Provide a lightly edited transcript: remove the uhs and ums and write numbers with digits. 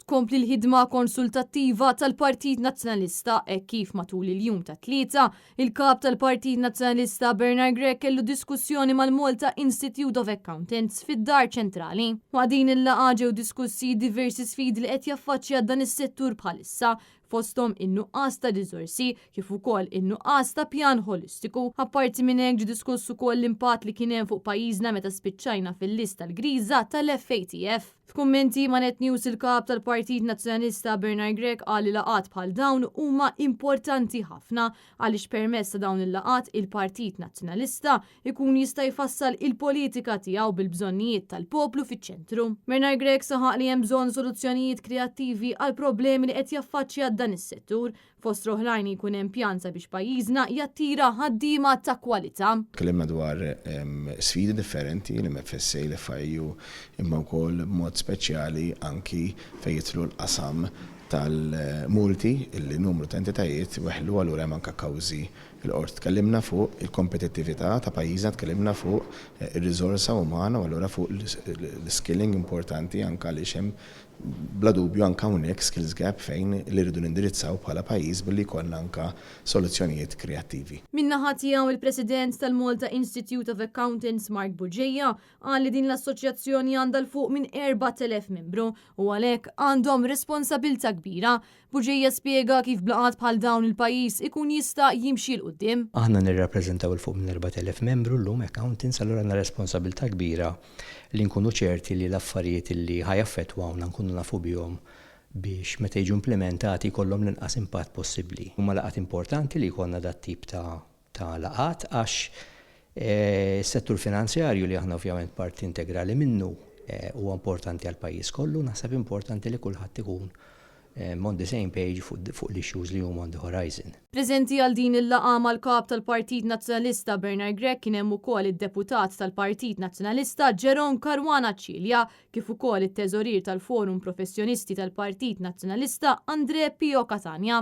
Tkompli l-ħidma konsultattiva tal-Partit Nazzjonalista kif matul il-jum ta' tlieta, il-kap tal-Partit Nazzjonalista Bernard Gregg kellu diskussjoni mal-Malta Institute of Accountants fid-Dar Ċentrali. Ma' din il-laqgħa ġew diskussi diversi sfidi li qed jaffaċċja dan is-settur bħalissa, fosthom in-nuqqas ta' riżorsi kif ukoll in-nuqqas ta' pjan holistiku. Apparti minn hekk ġie diskuss ukoll l-impatt li kien hemm fuq pajjiżna meta spiċċajna fil-lista l-griża tal-FATF. F'kummenti ma' Net News il-kap tal-Partit Nazzjonalista Bernard Gregg qal li laqgħat bħal dawn huma importanti ħafna għaliex permezz ta' dawn il-laqgħat il-Partit Nazzjonalista ikun jista' jfassal il-politika tiegħu bil-bżonnijiet tal-poplu fiċ-ċentru. Bernard Gregg saħaq li hemm bżonn soluzzjonijiet kreattivi għal problemi li qed jaffaċċja dan is-settur, fost oħrajn jkun hemm pjanza biex pajjiżna jattira ħaddiema ta' kwalità. Tkellimna dwar sfidi differenti li MFSA li FIU imma wkoll b'mod speċjali anki fejn jidħlu l-qasam tal-multi illi numru ta' entitajiet weħlu allura hemm anke kawżi fil-qort. Tkellimna fuq il-kompetittività ta' pajjiżna, tkellimna fuq ir-riżorsa umana u allura fuq l-skilling importanti anke għaliex hemm bla dubju anke hawnhekk skills gap fejn li rridu nindirizzaw bħala pajjiż billi jkollna anke soluzzjonijiet kreattivi. Min-naħa tiegħu il-President tal-Malta Institute of Accountants Mark Buġejja qal li din l-assoċjazzjoni għandha l fuq minn 4,000 membru u għalhekk għandhom responsabilità kbira. Buġejja spjega kif blaqat bħal dawn il-pajjiż ikun jista' jimxi l qudiem. Aħna nirrappreżentaw il fuq minn 4,000 membru llum accountants, allura għandna responsabilità kbira li nkunu ċerti li l-affarijiet li ħajaffettwawna nkunu nafu bihom biex meta jiġu implementati jkollhom l-inqas impatt possibbli. Huma laqgħat importanti li jkollna dat tip ta' laqgħat għax is-settur finanzjarju li aħna ovvjament parti integrali minnu huwa importanti għall pajjiż kollu, naħseb importanti li kulħadd ikun on the same page fuq l-issues li huma on the horizon. Preżenti għal din il-laqgħa mal-kap tal-Partit Nazzjonalista Bernard Gregg kien hemm ukoll id-deputat tal-Partit Nazzjonalista Jerome Caruana Cilja kif ukoll it-teżorier tal-Forum Professjonisti tal-Partit Nazzjonalista Andre Pio Catania.